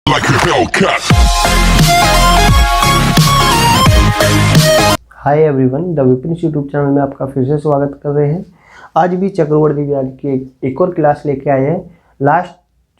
like a Hellcat. Hi everyone, the Vipin YouTube channel में आपका फिर से स्वागत कर रहे हैं। आज भी चक्रवर्ती ब्याज की एक और क्लास लेके आए हैं। लास्ट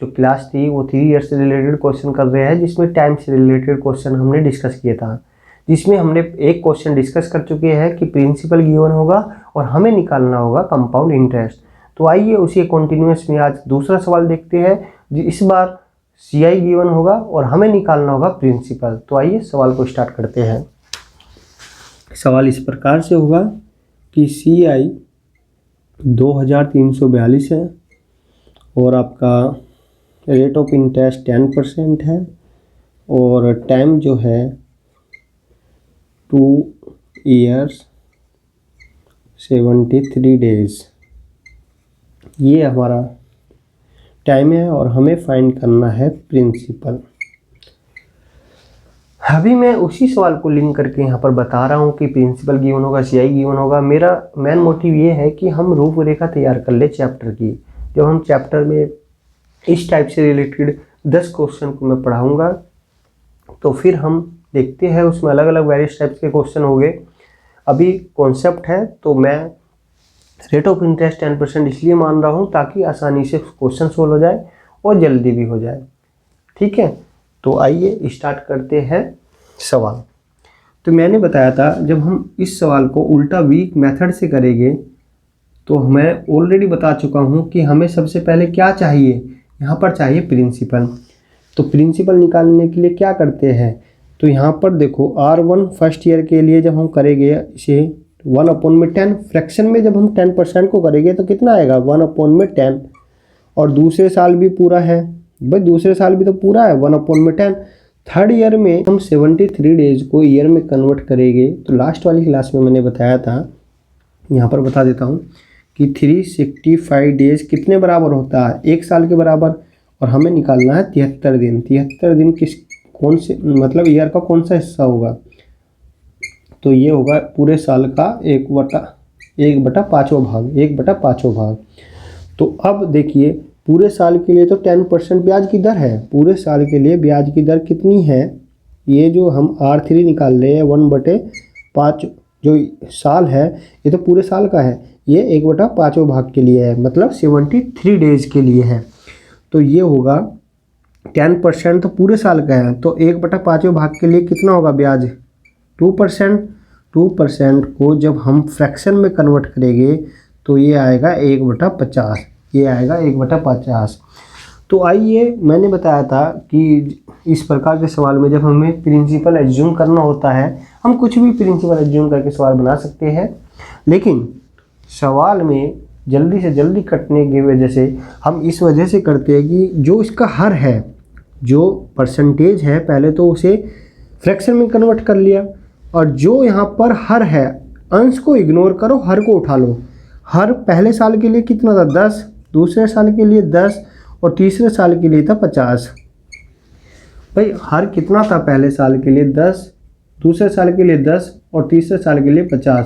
जो क्लास थी वो 3 ईयर से रिलेटेड क्वेश्चन कर रहे हैं, जिसमें टाइम से रिलेटेड क्वेश्चन हमने डिस्कस किया था। जिसमें हमने एक क्वेश्चन डिस्कस कर चुके हैं कि प्रिंसिपल गिवन होगा और हमें निकालना होगा कंपाउंड इंटरेस्ट। तो आइए उसी कंटिन्यूअस में आज दूसरा सवाल देखते हैं। इस बार CI गिवन होगा और हमें निकालना होगा प्रिंसिपल। तो आइए सवाल को स्टार्ट करते हैं। सवाल इस प्रकार से होगा कि CI 2342 है और आपका रेट ऑफ इंटरेस्ट 10% है और टाइम जो है 2 ईयर्स 73 डेज, ये हमारा टाइम है और हमें फाइंड करना है प्रिंसिपल। अभी मैं उसी सवाल को लिंक करके यहाँ पर बता रहा हूँ कि प्रिंसिपल गिवन होगा, CI गिवन होगा। मेरा मेन मोटिव ये है कि हम रूपरेखा तैयार कर ले चैप्टर की। जब हम चैप्टर में इस टाइप से रिलेटेड 10 क्वेश्चन को मैं पढ़ाऊँगा तो फिर हम देखते हैं उसमें अलग अलग वेरियस टाइप्स के क्वेश्चन होंगे। अभी कॉन्सेप्ट है तो मैं रेट ऑफ इंटरेस्ट 10% इसलिए मान रहा हूँ ताकि आसानी से क्वेश्चन सोल्व हो जाए और जल्दी भी हो जाए। ठीक है, तो आइए स्टार्ट करते हैं सवाल। तो मैंने बताया था जब हम इस सवाल को उल्टा वीक मेथड से करेंगे तो मैं ऑलरेडी बता चुका हूँ कि हमें सबसे पहले क्या चाहिए, यहाँ पर चाहिए प्रिंसिपल। तो प्रिंसिपल निकालने के लिए क्या करते हैं, तो यहाँ पर देखो R1 फर्स्ट ईयर के लिए जब हम करेंगे इसे 1/10 फ्रैक्शन में जब हम 10% को करेंगे तो कितना आएगा 1/10। और दूसरे साल भी पूरा है भाई, दूसरे साल भी तो पूरा है 1/10। थर्ड ईयर में हम 73 डेज को ईयर में कन्वर्ट करेंगे। तो लास्ट वाली क्लास में मैंने बताया था, यहाँ पर बता देता हूँ कि 365 डेज कितने बराबर होता है, 1 साल के बराबर। और हमें निकालना है 73 दिन। 73 दिन कौन से मतलब ईयर का कौन सा हिस्सा होगा, तो ये होगा पूरे साल का 1/5वां भाग, 1/5वां भाग। तो अब देखिए पूरे साल के लिए तो 10% ब्याज की दर है। पूरे साल के लिए ब्याज की दर कितनी है, ये जो हम R3 निकाल रहे हैं 1/5 जो साल है, ये तो पूरे साल का है। ये 1/5वां भाग के लिए है, मतलब 73 डेज के लिए है। तो ये होगा 10% तो पूरे साल का है, तो 1/5वां भाग के लिए कितना होगा ब्याज 2%। 2% को जब हम फ्रैक्शन में कन्वर्ट करेंगे तो ये आएगा 1/50, ये आएगा 1/50। तो आइए, मैंने बताया था कि इस प्रकार के सवाल में जब हमें प्रिंसिपल एज्यूम करना होता है, हम कुछ भी प्रिंसिपल एज्यूम करके सवाल बना सकते हैं। लेकिन सवाल में जल्दी से जल्दी कटने की वजह से हम इस वजह से करते हैं कि जो इसका हर है, जो परसेंटेज है, पहले तो उसे फ्रैक्शन में कन्वर्ट कर लिया। और जो यहाँ पर हर है, अंश को इग्नोर करो, हर को उठा लो। हर पहले साल के लिए कितना था 10, दूसरे साल के लिए 10 और तीसरे साल के लिए था 50। भाई हर कितना था पहले साल के लिए 10, दूसरे साल के लिए 10 और तीसरे साल के लिए 50।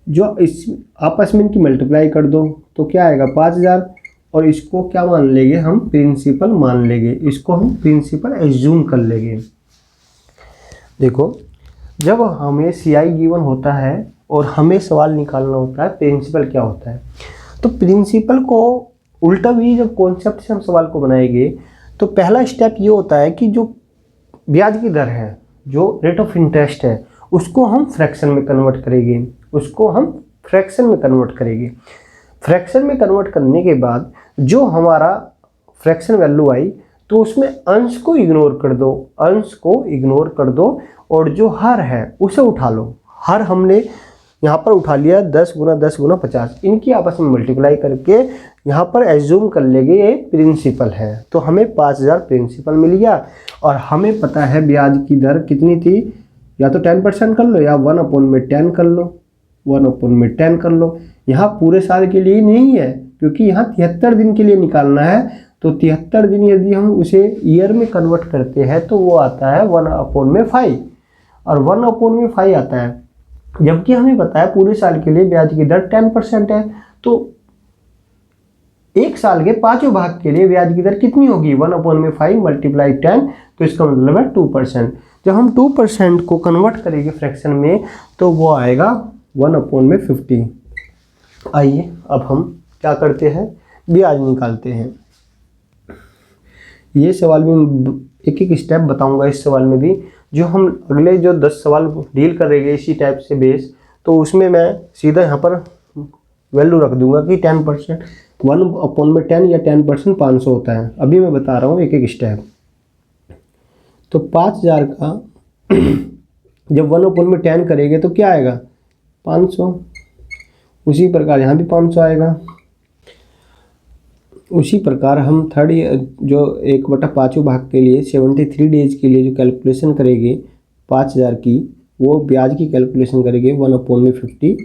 जो इस आपस में इनकी मल्टीप्लाई कर दो तो क्या आएगा 5000। और इसको क्या मान लेंगे हम, प्रिंसिपल मान लेंगे, इसको हम प्रिंसिपल एज्यूम कर लेंगे। देखो जब हमें CI गिवन होता है और हमें सवाल निकालना होता है प्रिंसिपल क्या होता है, तो प्रिंसिपल को उल्टा भी जब कॉन्सेप्ट से हम सवाल को बनाएंगे तो पहला स्टेप ये होता है कि जो ब्याज की दर है, जो रेट ऑफ इंटरेस्ट है, उसको हम फ्रैक्शन में कन्वर्ट करेंगे। उसको हम फ्रैक्शन में कन्वर्ट करेंगे। फ्रैक्शन में कन्वर्ट करने के बाद जो हमारा फ्रैक्शन वैल्यू आई तो उसमें अंश को इग्नोर कर दो, अंश को इग्नोर कर दो और जो हर है उसे उठा लो। हर हमने यहाँ पर उठा लिया 10 गुना 10 गुना 50, इनकी आपस में मल्टीप्लाई करके यहाँ पर एज्यूम कर लेंगे ये प्रिंसिपल है। तो हमें 5000 प्रिंसिपल मिल गया। और हमें पता है ब्याज की दर कितनी थी, या तो 10% कर लो या 1/10 कर लो, 1/10 कर लो। यहाँ पूरे साल के लिए नहीं है क्योंकि यहाँ 73 दिन के लिए निकालना है। तो 73 दिन यदि हम उसे ईयर में कन्वर्ट करते हैं तो वो आता है 1/5 और 1/5 आता है। जबकि हमें पता है पूरे साल के लिए ब्याज की दर 10% है। तो एक साल के पाँचों भाग के लिए ब्याज की दर कितनी होगी, 1/5 मल्टीप्लाई 10, तो इसका मतलब है 2%। जब हम 2% को कन्वर्ट करेंगे फ्रैक्शन में तो वो आएगा 1/50। आइए अब हम क्या करते हैं, ब्याज निकालते हैं। ये सवाल भी एक एक स्टेप बताऊंगा इस सवाल में भी, जो हम अगले जो 10 सवाल डील करेंगे इसी टाइप से बेस, तो उसमें मैं सीधा यहाँ पर वैल्यू रख दूंगा कि 10%, 1/10 या 10% 500 होता है। अभी मैं बता रहा हूँ एक एक स्टेप। तो 5000 का जब 1/10 करेंगे तो क्या आएगा, 500। उसी प्रकार यहाँ भी 500 आएगा। उसी प्रकार हम थर्ड जो 1/5 भाग के लिए 73 डेज के लिए जो कैलकुलेशन करेंगे 5000 की, वो ब्याज की कैलकुलेशन करेंगे 1/50,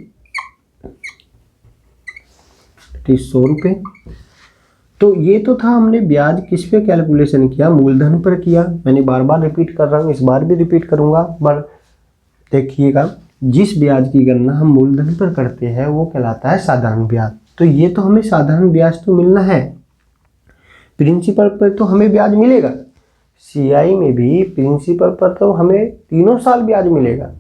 100 रुपये। तो ये तो था हमने ब्याज किस पे कैलकुलेशन किया, मूलधन पर किया। मैंने बार बार रिपीट कर रहा हूँ, इस बार भी रिपीट करूँगा, पर देखिएगा जिस ब्याज की गणना हम मूलधन पर करते हैं वो कहलाता है साधारण ब्याज। तो ये तो हमें साधारण ब्याज तो मिलना है, प्रिंसिपल पर तो हमें ब्याज मिलेगा। सीआई में भी प्रिंसिपल पर तो हमें तीनों साल ब्याज मिलेगा।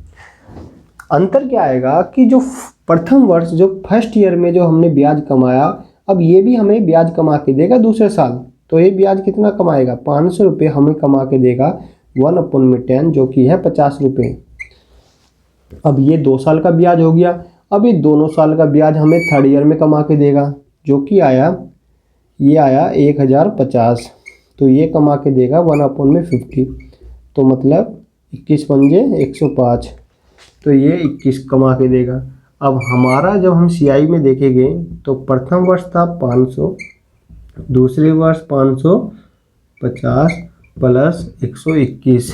अंतर क्या आएगा कि जो प्रथम वर्ष, जो फर्स्ट ईयर में जो हमने ब्याज कमाया, अब ये भी हमें ब्याज कमा के देगा दूसरे साल। तो ये ब्याज कितना कमाएगा, 500 रुपये हमें कमा के देगा 1/10, जो कि है 50 रुपये। अब ये 2 साल का ब्याज हो गया। अब ये दोनों साल का ब्याज हमें थर्ड ईयर में कमा के देगा, जो कि आया, ये आया 1050। तो ये कमा के देगा 1/50, तो मतलब 21 पंजे 105, तो ये 21 कमा के देगा। अब हमारा जब हम सीआई में देखेंगे तो प्रथम वर्ष था 500, दूसरे वर्ष 550 प्लस 121,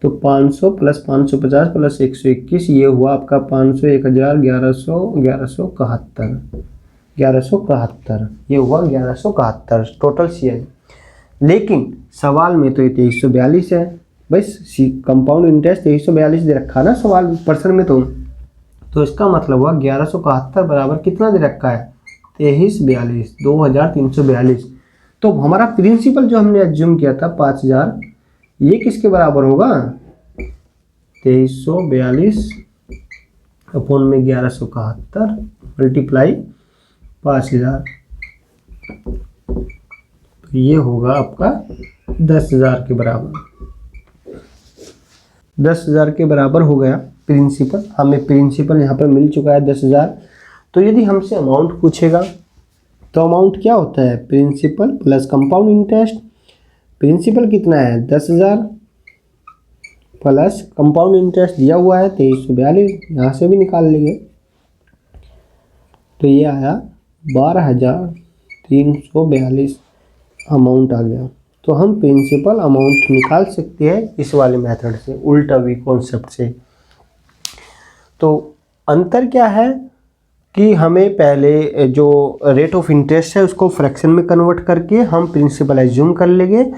तो 500 प्लस 550 प्लस 121, ये हुआ आपका 500, 1000, 1100, 1171, ये हुआ 1171 टोटल सीआई। लेकिन सवाल में तो ये 2342 है, बस कंपाउंड इंटरेस्ट 2342 दे रखा ना सवाल प्रश्न में। तो इसका मतलब हुआ 1171 बराबर कितना दे रखा है, 2342, 2342। तो हमारा प्रिंसिपल जो हमने एज्यूम किया था 5000, ये किसके बराबर होगा, 2342 अपॉन में 1171 मल्टीप्लाई 5000, तो ये होगा आपका 10,000 के बराबर। 10,000 के बराबर हो गया प्रिंसिपल। हमें प्रिंसिपल यहाँ पर मिल चुका है 10,000। तो यदि हमसे अमाउंट पूछेगा तो अमाउंट क्या होता है, principal plus compound interest. Principal कितना है 10,000 प्लस कंपाउंड इंटरेस्ट दिया हुआ है 2342, यहाँ से भी निकाल लेंगे। तो ये आया 12,342 अमाउंट आ गया। तो हम प्रिंसिपल अमाउंट निकाल सकते हैं इस वाले मेथड से, उल्टा वी कॉन्सेप्ट से। तो अंतर क्या है कि हमें पहले जो रेट ऑफ इंटरेस्ट है उसको फ्रैक्शन में कन्वर्ट करके हम प्रिंसिपल एज्यूम कर लेंगे।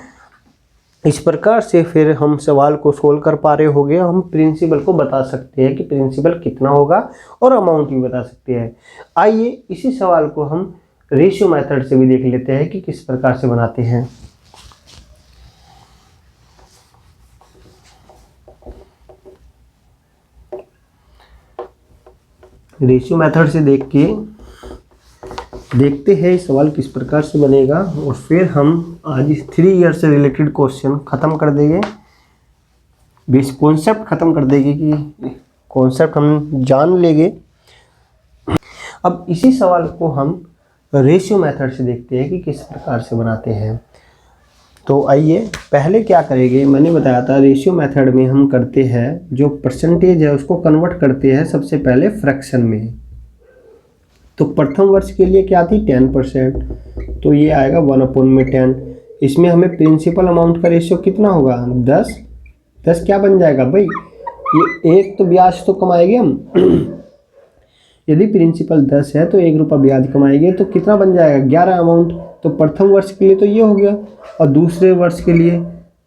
इस प्रकार से फिर हम सवाल को सोल्व कर पा रहे होंगे, हम प्रिंसिपल को बता सकते हैं कि प्रिंसिपल कितना होगा और अमाउंट भी बता सकते हैं। आइए इसी सवाल को हम रेशियो मेथड से भी देख लेते हैं कि किस प्रकार से बनाते हैं। रेशियो मेथड से देखते हैं इस सवाल किस प्रकार से बनेगा, और फिर हम आज 3 ईयर से रिलेटेड क्वेश्चन ख़त्म कर देंगे, बेस कॉन्सेप्ट ख़त्म कर देंगे कि कॉन्सेप्ट हम जान लेंगे। अब इसी सवाल को हम रेशियो मेथड से देखते हैं कि किस प्रकार से बनाते हैं। तो आइए पहले क्या करेंगे, मैंने बताया था रेशियो मेथड में हम करते हैं जो परसेंटेज है उसको कन्वर्ट करते हैं सबसे पहले फ्रैक्शन में। तो प्रथम वर्ष के लिए क्या थी 10%, तो ये आएगा 1/10। इसमें हमें प्रिंसिपल अमाउंट का रेशियो कितना होगा 10 क्या बन जाएगा भाई, ये एक तो ब्याज तो कमाएंगे हम यदि प्रिंसिपल 10 है तो 1 रुपया ब्याज कमाएंगे, तो कितना बन जाएगा 11 अमाउंट। तो प्रथम वर्ष के लिए तो ये हो गया, और दूसरे वर्ष के लिए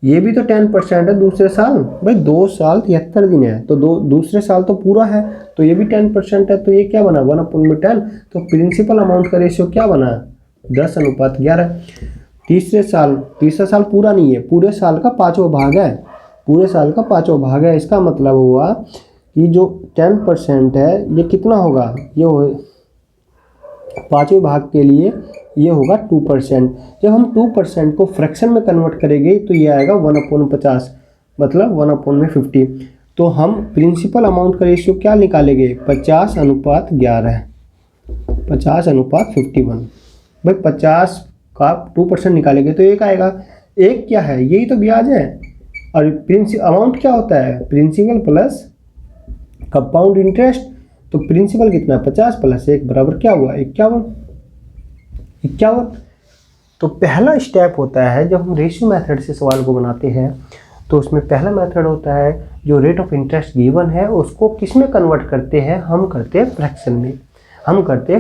ये भी तो 10% है दूसरे साल, भाई 2 साल 73 दिन है, तो दूसरे साल तो पूरा है, तो ये भी 10% है, तो ये क्या बना 1/10। तो प्रिंसिपल अमाउंट का रेशियो क्या बना 10:11। तीसरा साल पूरा नहीं है, पूरे साल का 5वां भाग है, पूरे साल का 5वां भाग है। इसका मतलब हुआ कि जो 10% है ये कितना होगा, ये 5वें भाग के लिए ये होगा 2%। जब हम 2% को फ्रैक्शन में कन्वर्ट करेंगे तो ये आएगा 1/50, मतलब 1/50। तो हम प्रिंसिपल अमाउंट का रेशियो क्या निकालेंगे 50:11, 50:51। भाई 50 का 2% निकालेंगे तो एक आएगा। एक क्या है, यही तो ब्याज है। और अमाउंट क्या होता है, प्रिंसिपल प्लस कंपाउंड इंटरेस्ट। तो प्रिंसिपल कितना 50 + 1 बराबर क्या हुआ 51। तो पहला स्टेप होता है जब हम रेशियो मेथड से सवाल को बनाते हैं, तो उसमें पहला मेथड होता है जो रेट ऑफ इंटरेस्ट गिवन है उसको किस में कन्वर्ट करते हैं, हम करते हैं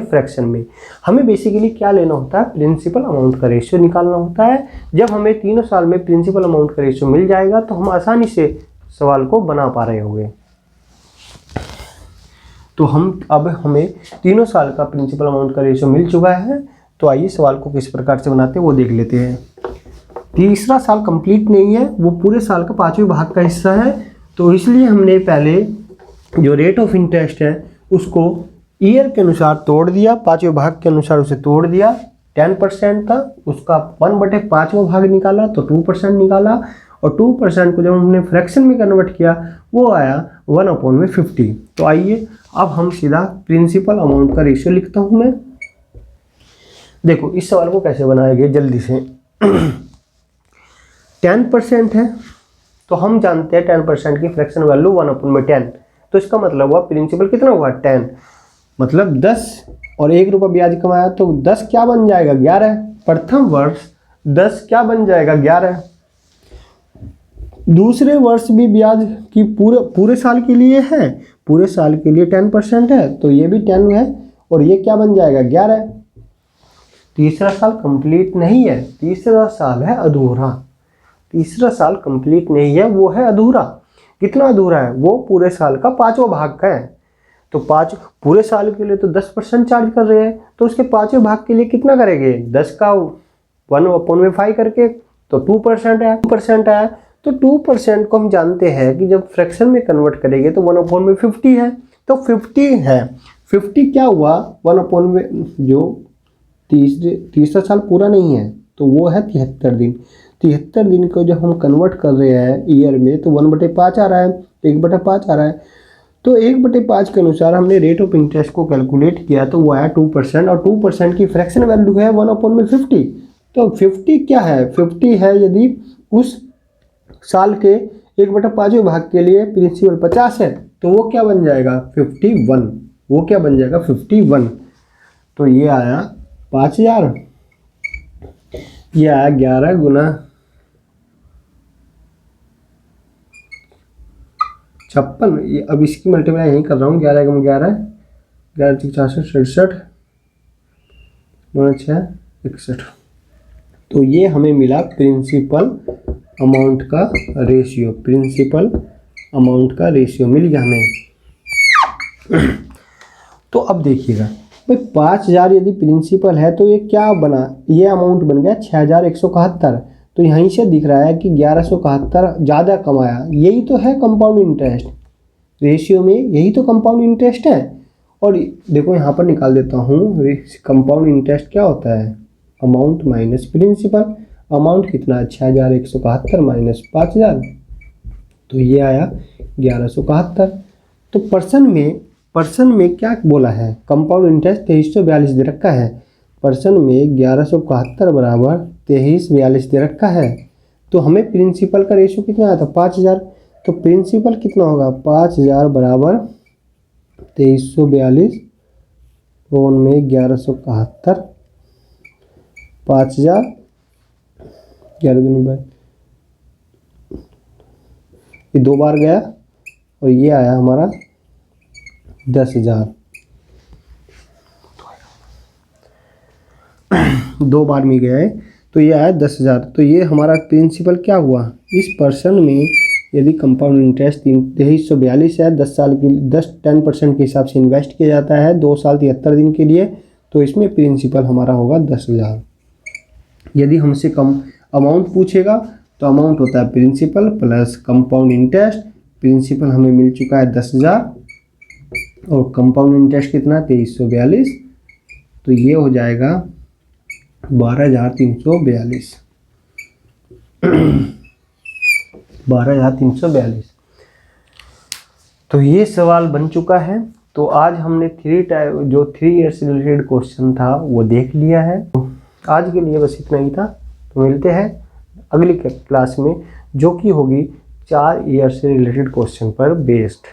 फ्रैक्शन में। हमें बेसिकली क्या लेना होता है, प्रिंसिपल अमाउंट का रेशियो निकालना होता है। जब हमें तीनों साल में प्रिंसिपल अमाउंट का रेशियो मिल जाएगा तो हम आसानी से सवाल को बना पा रहे होंगे। तो अब हमें तीनों साल का प्रिंसिपल अमाउंट का रेशियो मिल चुका है, तो आइए सवाल को किस प्रकार से बनाते हैं वो देख लेते हैं। तीसरा साल कंप्लीट नहीं है, वो पूरे साल का 5वें भाग का हिस्सा है, तो इसलिए हमने पहले जो रेट ऑफ इंटरेस्ट है उसको ईयर के अनुसार तोड़ दिया, 5वें भाग के अनुसार उसे तोड़ दिया। 10% था, उसका 1/5वां भाग निकाला तो 2% निकाला, और 2% को जब हमने फ्रैक्शन में कन्वर्ट किया वो आया 1/50। तो आइए अब हम सीधा प्रिंसिपल अमाउंट का रेशियो लिखता हूँ मैं। देखो इस सवाल को कैसे बनाएंगे जल्दी से। 10% है तो हम जानते हैं 10% की फ्रैक्शन वैल्यू 1/10, तो इसका मतलब हुआ प्रिंसिपल कितना हुआ 10, मतलब 10 और 1 रुपया ब्याज कमाया तो 10 क्या बन जाएगा 11। प्रथम वर्ष 10 क्या बन जाएगा 11। दूसरे वर्ष भी ब्याज की पूरे साल के लिए है, पूरे साल के लिए 10% है, तो ये भी 10 है और ये क्या बन जाएगा 11। तीसरा साल कंप्लीट नहीं है, तीसरा साल है अधूरा, तीसरा साल कंप्लीट नहीं है, वो है अधूरा। कितना अधूरा है, वो पूरे साल का 5वां भाग का है। तो पूरे साल के लिए तो 10% चार्ज कर रहे हैं, तो उसके 5वें भाग के लिए कितना करेंगे 10 का 1/5 करके, तो 2% है, 2% है। तो 2% को हम जानते हैं कि जब फ्रैक्शन में कन्वर्ट करेंगे तो 1/50 है, तो 50 है। 50 क्या हुआ 1/, जो तीसरा साल पूरा नहीं है तो वो है 73 दिन। 73 दिन को जब हम कन्वर्ट कर रहे हैं ईयर में तो 1/5 आ रहा है, 1/5 आ रहा है। तो 1/5 के अनुसार हमने रेट ऑफ इंटरेस्ट को कैलकुलेट किया तो वो आया 2%, और 2% की फ्रैक्शन वैल्यू है 1/50। तो 50 क्या है, 50 है यदि उस साल के 1/5वें भाग के लिए प्रिंसिपल 50 है तो वो क्या बन जाएगा 51, वो क्या बन जाएगा 51। तो ये आया 5000, ये आया 11 गुना 56। अब इसकी मल्टीप्लाई यहीं कर रहा हूँ, 11 × 11, 11 × 66, 67, 9 × 6, 61। तो ये हमें मिला प्रिंसिपल अमाउंट का रेशियो, प्रिंसिपल अमाउंट का रेशियो मिल गया हमें। तो अब देखिएगा भाई 5000 यदि प्रिंसिपल है तो ये क्या बना, ये अमाउंट बन गया 6171। तो यहीं से दिख रहा है कि 1171 ज़्यादा कमाया, यही तो है कंपाउंड इंटरेस्ट रेशियो में, यही तो कंपाउंड इंटरेस्ट है। और देखो यहाँ पर निकाल देता हूँ, कंपाउंड इंटरेस्ट क्या होता है, अमाउंट माइनस प्रिंसिपल। अमाउंट कितना है 6171 माइनस 5000, तो ये आया 1171। तो पर्सन में क्या बोला है, कंपाउंड इंटरेस्ट 2342 दे रखा है, पर्सन में 1171 बराबर 2342 दे रखा है। तो हमें प्रिंसिपल का रेशियो कितना आया था 5000, तो प्रिंसिपल कितना होगा 5000 बराबर 2342 में 1171, 5000 11 दूनी बाय, ये 2 बार गया और ये आया हमारा 10,000। 2 बार में गया है तो ये आया 10,000। तो ये हमारा प्रिंसिपल क्या हुआ, इस पर्सन में यदि कंपाउंड इंटरेस्ट 2342 है, 10% के हिसाब से इन्वेस्ट किया जाता है 2 साल 73 दिन के लिए, तो इसमें प्रिंसिपल हमारा होगा 10,000। यदि हमसे कम अमाउंट पूछेगा तो अमाउंट होता है principal plus compound interest. Principal हमें मिल चुका है 10,000 और कंपाउंड इंटरेस्ट कितना 2342, तो ये हो जाएगा 12,342। 12,342। तो ये सवाल बन चुका है। तो आज हमने 3 ईयर से रिलेटेड क्वेश्चन था वो देख लिया है। आज के लिए बस इतना ही था। तो मिलते हैं अगली क्लास में, जो कि होगी 4 ईयर से रिलेटेड क्वेश्चन पर बेस्ड।